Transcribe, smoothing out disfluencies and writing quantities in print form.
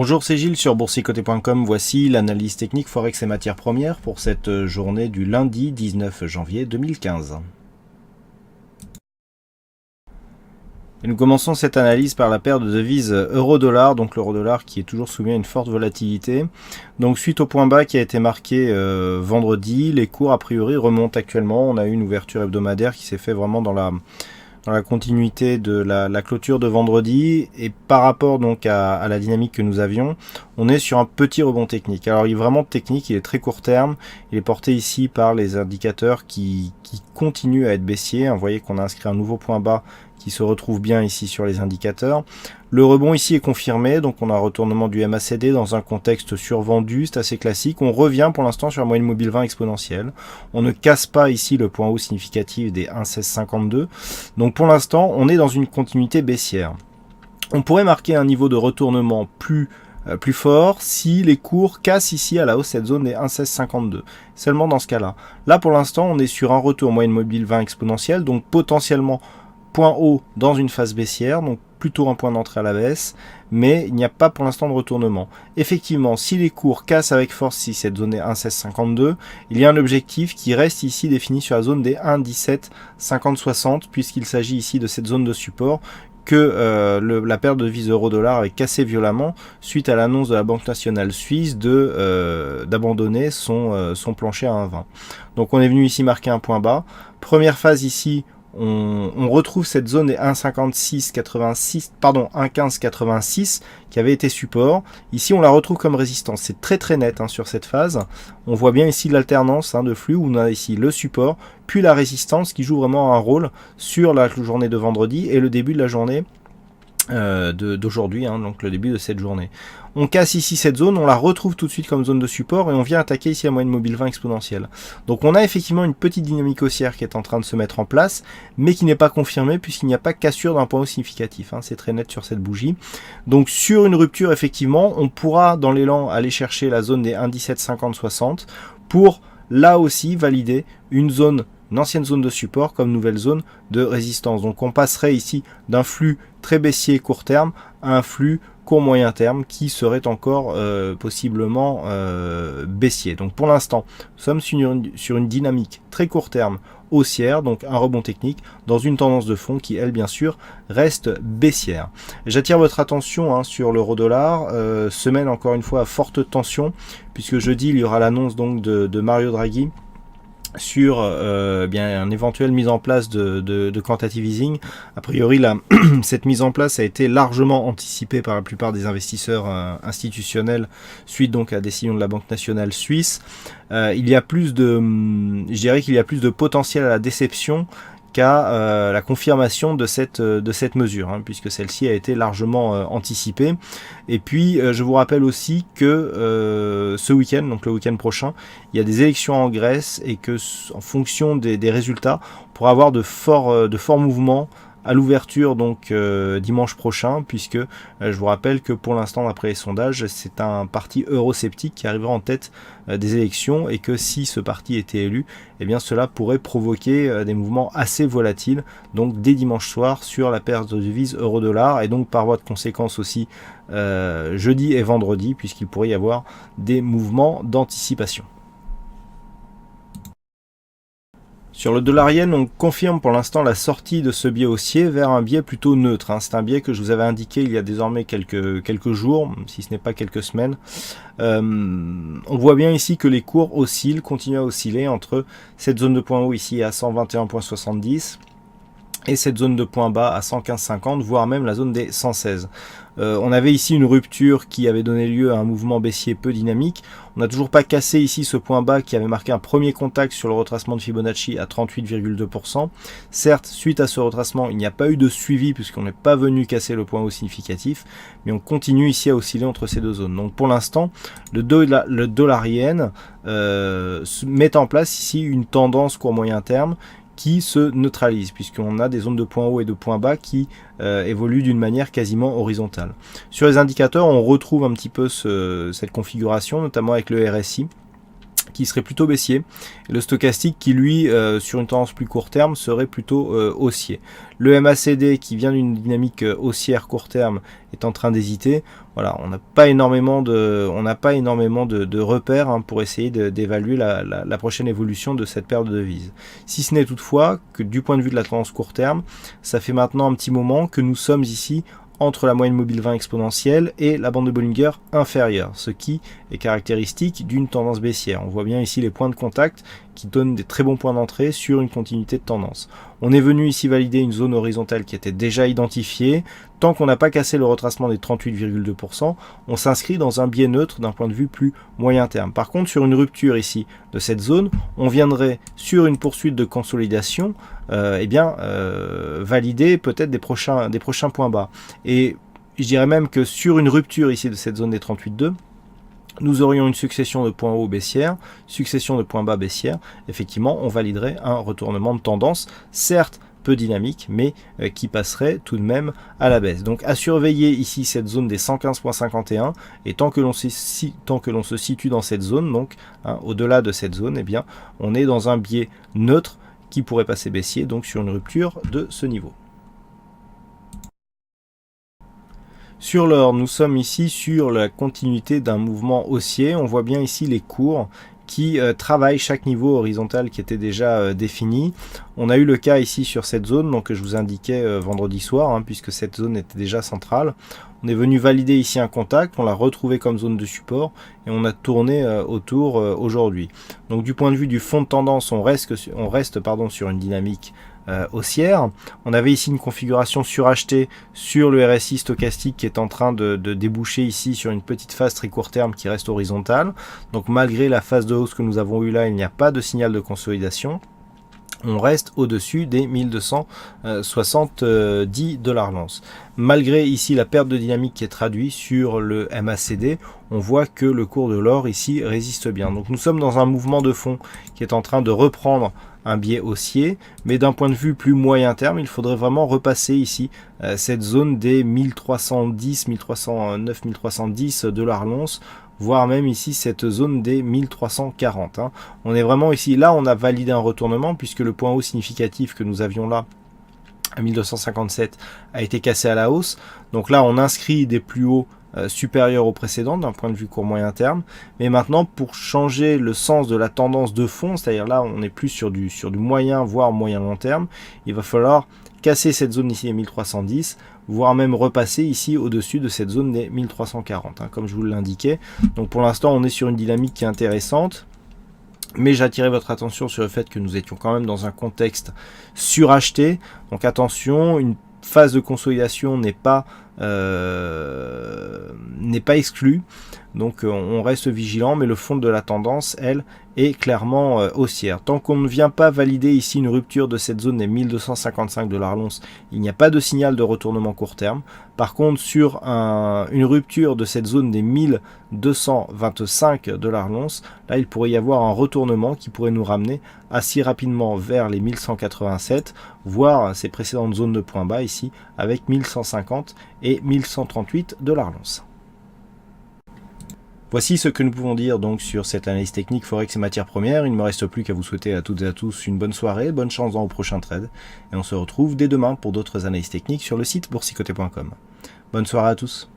Bonjour, c'est Gilles sur boursicoté.com. Voici l'analyse technique Forex et matières premières pour cette journée du lundi 19 janvier 2015. Et nous commençons cette analyse par la paire de devises euro-dollar, donc l'euro-dollar qui est toujours soumis à une forte volatilité. Donc suite au point bas qui a été marqué vendredi, les cours a priori remontent actuellement. On a eu une ouverture hebdomadaire qui s'est fait vraiment dans la continuité de la clôture de vendredi, et par rapport donc à la dynamique que nous avions, on est sur un petit rebond technique. Alors il est vraiment technique, il est très court terme, il est porté ici par les indicateurs qui continuent à être baissiers. Vous voyez qu'on a inscrit un nouveau point bas qui se retrouve bien ici sur les indicateurs. Le rebond ici est confirmé, donc on a un retournement du MACD dans un contexte survendu, c'est assez classique. On revient pour l'instant sur la moyenne mobile 20 exponentielle. On ne casse pas ici le point haut significatif des 1,1652. Donc pour l'instant, on est dans une continuité baissière. On pourrait marquer un niveau de retournement plus fort si les cours cassent ici à la hausse cette zone des 1,1652. Seulement dans ce cas-là. Là pour l'instant, on est sur un retour moyenne mobile 20 exponentielle, donc potentiellement point haut dans une phase baissière, donc plutôt un point d'entrée à la baisse, mais il n'y a pas pour l'instant de retournement. Effectivement, si les cours cassent avec force si cette zone est 1,1652, il y a un objectif qui reste ici défini sur la zone des 1,1750-60, puisqu'il s'agit ici de cette zone de support que la paire de devises euro-dollar avait cassé violemment suite à l'annonce de la Banque nationale suisse d'abandonner son plancher à 1,20. Donc on est venu ici marquer un point bas. Première phase ici, on retrouve cette zone des 1,1586 qui avait été support. Ici on la retrouve comme résistance. C'est très net sur cette phase. On voit bien ici l'alternance de flux où on a ici le support puis la résistance qui joue vraiment un rôle sur la journée de vendredi et le début de la journée d'aujourd'hui, donc le début de cette journée. On casse ici cette zone, on la retrouve tout de suite comme zone de support et on vient attaquer ici la moyenne mobile 20 exponentielle. Donc on a effectivement une petite dynamique haussière qui est en train de se mettre en place, mais qui n'est pas confirmée puisqu'il n'y a pas cassure d'un point haut significatif. C'est très net sur cette bougie. Donc sur une rupture, effectivement, on pourra dans l'élan aller chercher la zone des 1,1750-60 pour là aussi valider une ancienne zone de support comme nouvelle zone de résistance. Donc on passerait ici d'un flux très baissier court terme à un flux court moyen terme qui serait encore possiblement baissier. Donc pour l'instant, nous sommes sur une dynamique très court terme haussière, donc un rebond technique dans une tendance de fond qui, elle, bien sûr, reste baissière. J'attire votre attention sur l'euro-dollar, semaine encore une fois à forte tension, puisque jeudi il y aura l'annonce donc de Mario Draghi sur une éventuelle mise en place de quantitative easing. A priori, cette mise en place a été largement anticipée par la plupart des investisseurs institutionnels suite donc à la décision de la Banque nationale suisse. Il y a plus je dirais qu'il y a plus de potentiel à la déception qu'à la confirmation de cette mesure, puisque celle-ci a été largement anticipée. Et puis je vous rappelle aussi que ce week-end, donc le week-end prochain, il y a des élections en Grèce et que en fonction des résultats, on pourra avoir de forts mouvements à l'ouverture donc dimanche prochain, puisque je vous rappelle que pour l'instant d'après les sondages c'est un parti eurosceptique qui arrivera en tête des élections, et que si ce parti était élu, eh bien cela pourrait provoquer des mouvements assez volatiles donc dès dimanche soir sur la paire de devises euro-dollar, et donc par voie de conséquence aussi jeudi et vendredi, puisqu'il pourrait y avoir des mouvements d'anticipation. Sur le dollar yen, on confirme pour l'instant la sortie de ce biais haussier vers un biais plutôt neutre. C'est un biais que je vous avais indiqué il y a désormais quelques jours, si ce n'est pas quelques semaines. On voit bien ici que les cours continuent à osciller entre cette zone de point haut ici à 121,70 et cette zone de point bas à 115,50, voire même la zone des 116. On avait ici une rupture qui avait donné lieu à un mouvement baissier peu dynamique. On n'a toujours pas cassé ici ce point bas qui avait marqué un premier contact sur le retracement de Fibonacci à 38,2%. Certes, suite à ce retracement, il n'y a pas eu de suivi puisqu'on n'est pas venu casser le point haut significatif, mais on continue ici à osciller entre ces deux zones. Donc pour l'instant, le dollar yen met en place ici une tendance court moyen terme qui se neutralise, puisqu'on a des zones de points hauts et de points bas qui évoluent d'une manière quasiment horizontale. Sur les indicateurs, on retrouve un petit peu cette configuration, notamment avec le RSI, qui serait plutôt baissier, et le stochastique qui lui, sur une tendance plus court terme, serait plutôt haussier. Le MACD qui vient d'une dynamique haussière court terme est en train d'hésiter. Voilà, on n'a pas énormément de repères hein, pour essayer d'évaluer la prochaine évolution de cette paire de devises. Si ce n'est toutefois que du point de vue de la tendance court terme, ça fait maintenant un petit moment que nous sommes ici entre la moyenne mobile 20 exponentielle et la bande de Bollinger inférieure, ce qui est caractéristique d'une tendance baissière. On voit bien ici les points de contact qui donnent des très bons points d'entrée sur une continuité de tendance. On est venu ici valider une zone horizontale qui était déjà identifiée. Tant qu'on n'a pas cassé le retracement des 38,2%, on s'inscrit dans un biais neutre d'un point de vue plus moyen terme. Par contre, sur une rupture ici de cette zone, on viendrait sur une poursuite de consolidation valider peut-être des prochains points bas. Et je dirais même que sur une rupture ici de cette zone des 38,2, nous aurions une succession de points hauts baissières, succession de points bas baissières. Effectivement, on validerait un retournement de tendance, certes peu dynamique, mais qui passerait tout de même à la baisse. Donc à surveiller ici cette zone des 115,51, et tant que l'on se situe dans cette zone, donc hein, au-delà de cette zone, eh bien, on est dans un biais neutre qui pourrait passer baissier, donc sur une rupture de ce niveau. Sur l'or, nous sommes ici sur la continuité d'un mouvement haussier. On voit bien ici les cours qui travaillent chaque niveau horizontal qui était déjà défini. On a eu le cas ici sur cette zone donc, que je vous indiquais vendredi soir, hein, puisque cette zone était déjà centrale. On est venu valider ici un contact, on l'a retrouvé comme zone de support et on a tourné autour aujourd'hui. Donc du point de vue du fond de tendance, on reste sur une dynamique haussière. On avait ici une configuration surachetée sur le RSI stochastique qui est en train de déboucher ici sur une petite phase très court terme qui reste horizontale. Donc malgré la phase de hausse que nous avons eue là, il n'y a pas de signal de consolidation. On reste au-dessus des 1270 $ l'once. Malgré ici la perte de dynamique qui est traduite sur le MACD, on voit que le cours de l'or ici résiste bien. Donc nous sommes dans un mouvement de fond qui est en train de reprendre un biais haussier, mais d'un point de vue plus moyen terme, il faudrait vraiment repasser ici cette zone des 1310, 1309, 1310 $ l'once, voire même ici cette zone des 1340. Hein. On est vraiment ici, là on a validé un retournement puisque le point haut significatif que nous avions là à 1257 a été cassé à la hausse. Donc là on inscrit des plus hauts supérieurs aux précédents d'un point de vue court moyen terme. Mais maintenant pour changer le sens de la tendance de fond, c'est-à-dire là on est plus sur du moyen voire moyen long terme, il va falloir casser cette zone ici des 1310, voire même repasser ici au-dessus de cette zone des 1340, hein, comme je vous l'indiquais. Donc pour l'instant, on est sur une dynamique qui est intéressante, mais j'attirais votre attention sur le fait que nous étions quand même dans un contexte suracheté. Donc attention, une phase de consolidation n'est pas exclue. Donc on reste vigilant, mais le fond de la tendance, elle, est clairement haussière. Tant qu'on ne vient pas valider ici une rupture de cette zone des 1255 $ l'once, il n'y a pas de signal de retournement court terme. Par contre, sur une rupture de cette zone des 1225 $ l'once, là il pourrait y avoir un retournement qui pourrait nous ramener assez rapidement vers les 1187, voire ces précédentes zones de points bas ici, avec 1150 et 1138 $ l'once. Voici ce que nous pouvons dire donc sur cette analyse technique Forex et matières premières. Il ne me reste plus qu'à vous souhaiter à toutes et à tous une bonne soirée, bonne chance dans vos prochains trades, et on se retrouve dès demain pour d'autres analyses techniques sur le site boursicoté.com. Bonne soirée à tous.